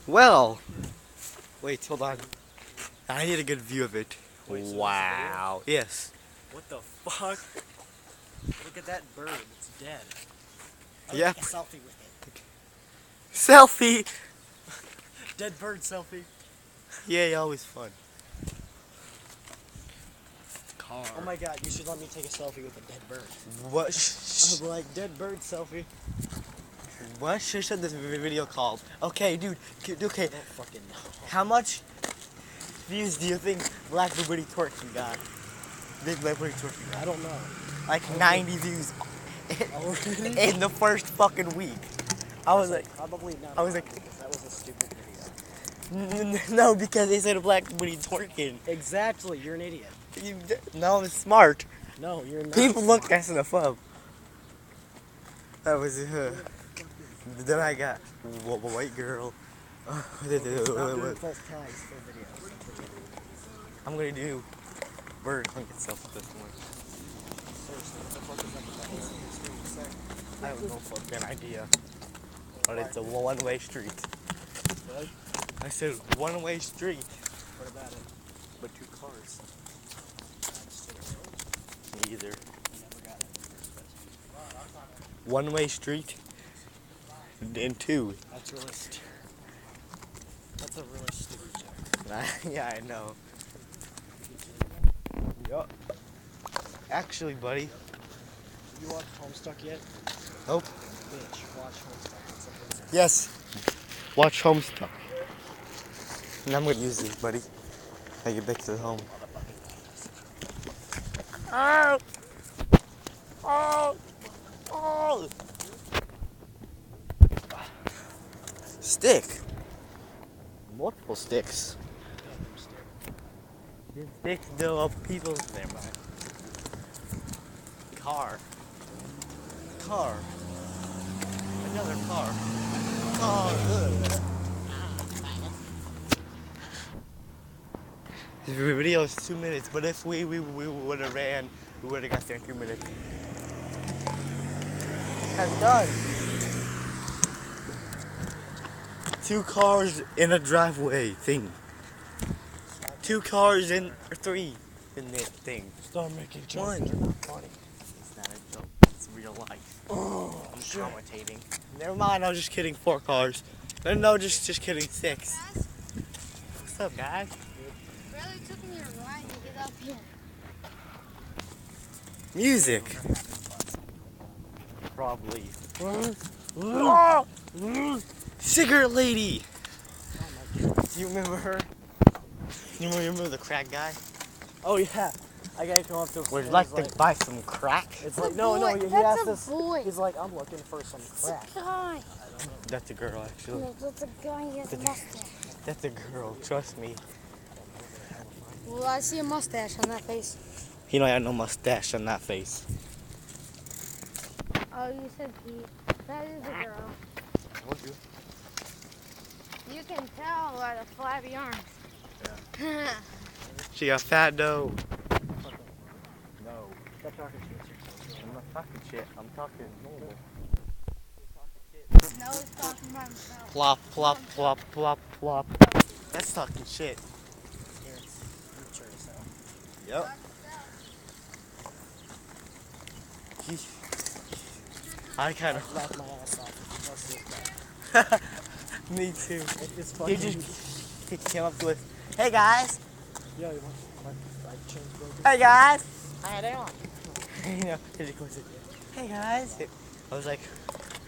Well, wait, hold on. I need a good view of it. Wait, so Wow. Yes. What the fuck? Look at that bird. It's dead. I would Yep. take a selfie with it. Selfie. Dead bird selfie. Yay, always fun. Car. Oh my god, you should let me take a selfie with a dead bird. What? I'm like, dead bird selfie. What should this video called? Okay, dude. Okay. I don't fucking know. How much views do you think Black Booty Twerking got? Big Black Booty Twerking got? I don't know. Like 90 views Already? in the first fucking week. I was like, probably not. I was like, because that was a stupid video. no, because they said Black Booty Twerking. Exactly, you're an idiot. No, it's smart. No, you're not. People look smart. SNFO. That was then I got white girl. Stop doing false tags for videos. I'm gonna do bird hunk itself with this one. Seriously, what the fuck is that about? I have no fucking idea. But it's a one-way street. What? I said one-way street. What about it? But two cars. I just did it. Me either. I never got it in the first place. One-way street. And two. That's really stupid. That's a really stupid joke. Yeah, I know. Yup. Actually, buddy. You watched Homestuck yet? Nope. Bitch, watch Homestuck. It's amazing. Yes. Watch Homestuck. And I'm gonna use these, buddy. I get back to the home. Oh! Oh! Oh! Stick. Multiple sticks. These sticks do up people's. Never mind. Car. Car. Another car. Oh, good. This video is 2 minutes, but if we would have ran, we would have got there in 2 minutes. I'm done. 2 cars in a driveway thing. 2 cars in, or 3 in that thing. Stop making jokes. One. They're not funny. It's not a joke, it's real life. Oh, I'm shit. commentating. Never mind, I was just kidding, 4 cars. No, just kidding, 6. Guys, What's up, guys? really took me a ride to get up here. Music. Probably. Cigarette lady. Do you remember her? You remember the crack guy? Oh yeah, I gotta come up to. Would you and like he's to buy some crack? It's That's like a no, boy. he That's asked a us. boy. He's like, I'm looking for some crack. It's a guy. That's a girl, actually. No, that's a guy. He has a mustache. That's a girl. Trust me. Well, I see a mustache on that face. He don't have no mustache on that face. Oh, you said he. That is a girl. You can tell by the flabby arms. Yeah. She got fat dough. No, stop talking shit. I'm not talking shit. I'm talking normal. No, he's talking about himself. Plop, plop, plop, plop, plop. That's talking shit. Here, it's your yourself. Yep. I kind of. Laugh my ass off. That's it. Me too. It's He fucking. just came up with, "Hey guys, Yeah, you want like change burgers? hey guys." Hi, they on. You know, he just goes, "Hey guys." I was like,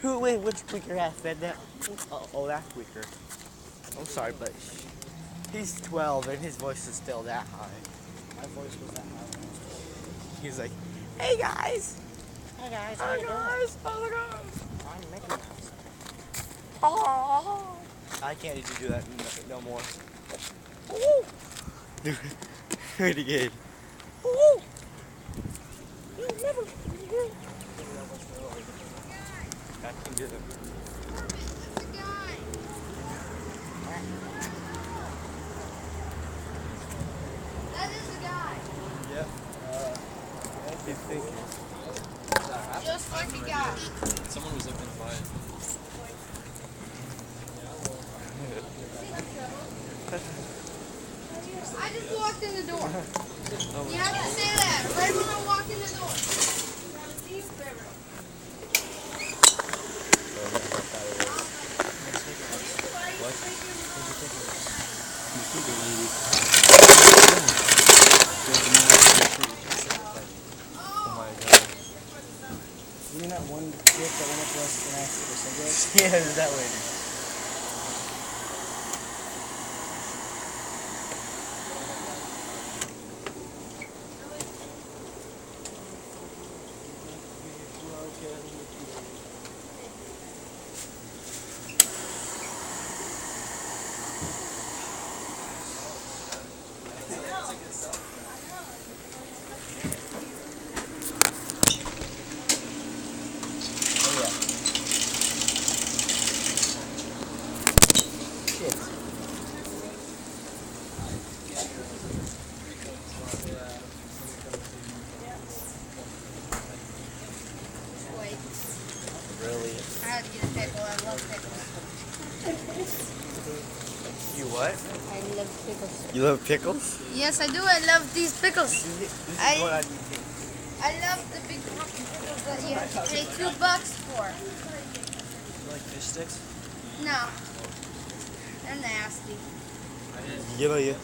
which tweaker has said that? Oh, that tweaker. I'm sorry, but he's 12 and his voice is still that high. My voice was that high. He's like, "Hey guys." Hey guys, Hey guys. Oh my God. I'm Mickey Mouse. Oh. I can't even do that no more. Ooh. Do it again. Ooh. You never. I can do it. It's a guy. That is a guy. Yep. He's thinking. Just like a guy. Someone was looking to buy it. I just walked in the door. You have to say that right when I walk in the door. Oh my god. You know that one kid that went up to us and asked for cigarettes? Yeah, it's that lady. Wait, Really? I had to get a pickle. I love pickles. You what? I love pickles. You love pickles? Yes, I do. I love these pickles. This is I- going on YouTube. I love the big fucking pickles that you have to pay $2 for. Like fish sticks? No. They're nasty. You know,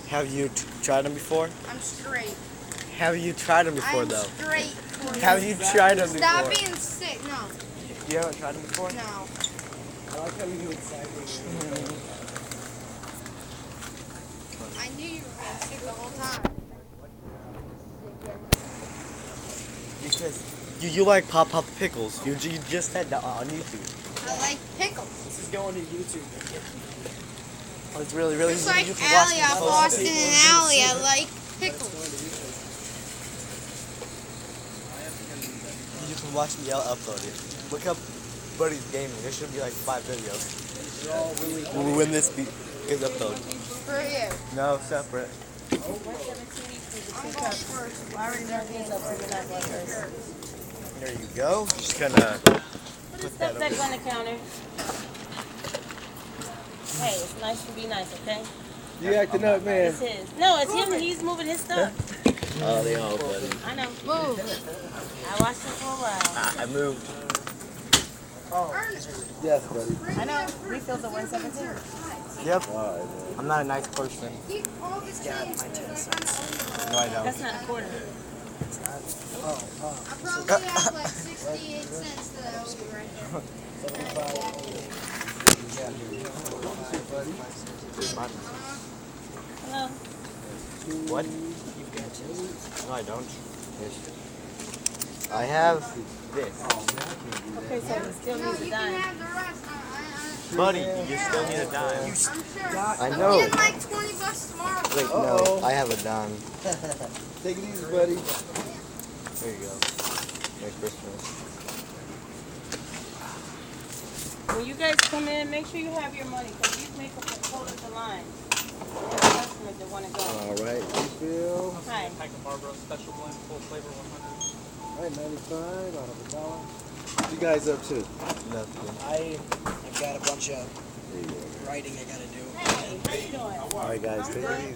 have you tried them before? I'm straight. Have you tried them before, I'm though? straight. Have you tried them before? Stop being sick. No. You haven't tried them before? No. I like how you excited. I knew you were being sick the whole time. Because you like pop pickles. You just said that on YouTube. I like pickles. This is going to YouTube. Oh, it's really, really. Just like you can watch Allie me off post Austin it. and Allie, I like pickles. You can watch me upload it. Look up Buddy's Gaming. There should be like 5 videos. They're all really When this is uploaded. For you. No, separate. I'm going first. I already know these up for the night like this. There you go. Just gonna put that Step back over. on the counter. Hey, it's nice to be nice, okay? You acting up, man. It's his. No, it's him. He's moving his stuff. Oh, they all, buddy. I know. Move. I watched him for a while. I moved. Yes, buddy. I know. Refills at 117. Yep. I'm not a nice person. Keep all the change. No, I don't. That's not a quarter. I probably have like 68 cents that I owe you right there. Hello. What? No, I don't. I have this. Okay, so we still No, need you the can dime. have the rest. Buddy, you still need a dime. I'm sure. I I'm know. getting like $20 tomorrow. Wait, no, I have a dime. Take it easy, buddy. There you go. Merry Christmas. When you guys come in, make sure you have your money, because these make up the total of the line. The customers that want to go. All right, refill. Hi. Pack of Barbara special blend, full flavor 100. All right, 95 out of $1. What you guys up to? Nothing. I've got a bunch of writing I gotta do. Hey, how you doing? Alright, guys. Take it easy.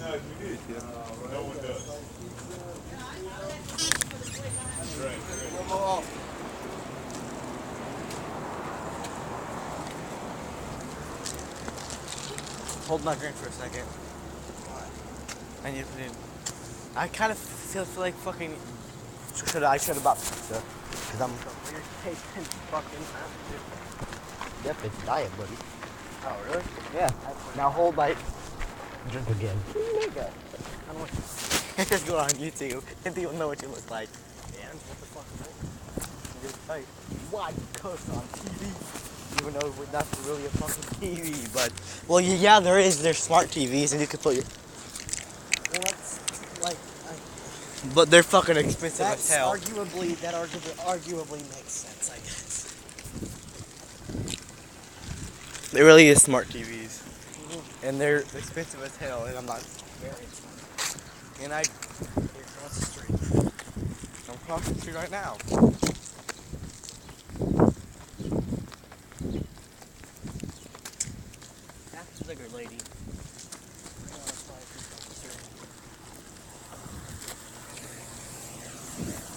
Hold my drink for a second. I need to put in. I kind of feel like fucking. I should have bought pizza. Because I'm tasting fucking. Yep, it's diet, buddy. Oh, really? Yeah. Now hold my drink again. Nigga. I don't want to. Just go on YouTube and people know what you look like. And what the fuck is that? Just like, why cuss on TV? Even though that's really a fucking TV, but well, yeah, there is. There's smart TVs, and you can put your. Well, that's like But they're fucking expensive as that's hell. arguably makes sense, I guess. It really is smart TVs, and they're expensive as hell. And I'm not very expensive. And I here across the street. I'm crossing the street right now. That's the bigger lady.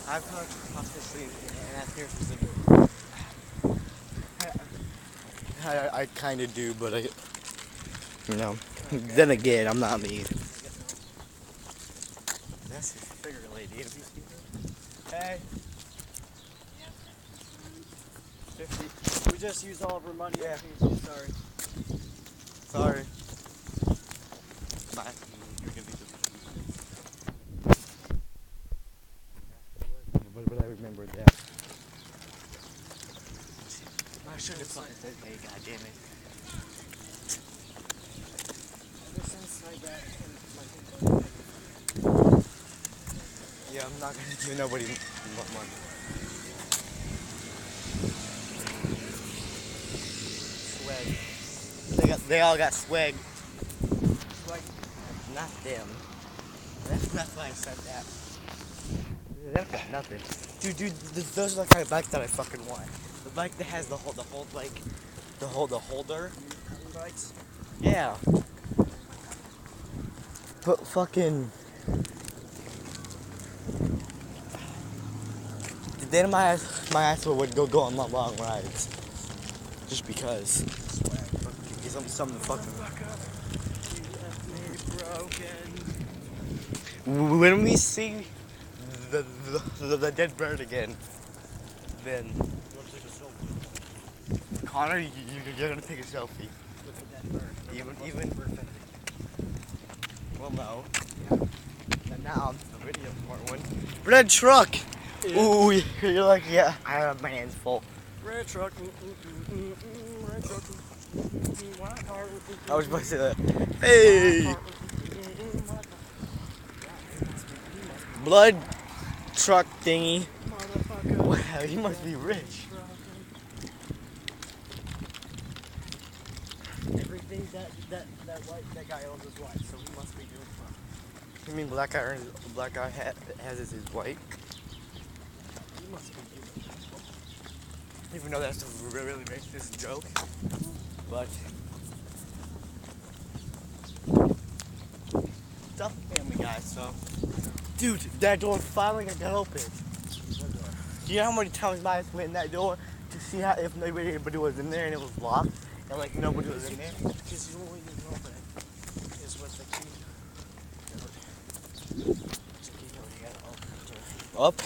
I've heard obviously, and that's here specific. I kind of do, but you know, then again, I'm not me. That's his figure lady. Have you seen her? Hey. 50. We just used all of our money. Yeah. Sorry. Sorry. Bye. But I remember that. I should have fucking said, hey, goddammit. Ever since I got Yeah, I'm not gonna give nobody money. Swag. They all got swag. Swag. Not them. That's why I said that. They've got nothing. Dude, those are the kind of bike that I fucking want. The bike that has the holder. bikes. Yeah. But fucking. Then my ass would go on long rides. Just because. Get something fucking. When we see the dead bird again, then Connor, you're gonna take a selfie. With the dead bird. Even. Well, no. And now the video part one. Red truck. Yeah. Ooh, you're like, yeah. I have my hands full. Red truck. Red truck. White car. I was about to say that. Hey. Blood truck thingy. Motherfucker. Wow, he must be rich. Everything that guy owns is white, so he must be doing fine. You mean black guy has his white? He must be doing fine. Even though that's a really racist joke, but it's a family guy, so. Dude, that door finally got open. Do you know how many times my ass went in that door to see how if anybody was in there and it was locked and like nobody was in there? Because the only way you can open it is with the key code. It's a key code, you gotta open it. Up.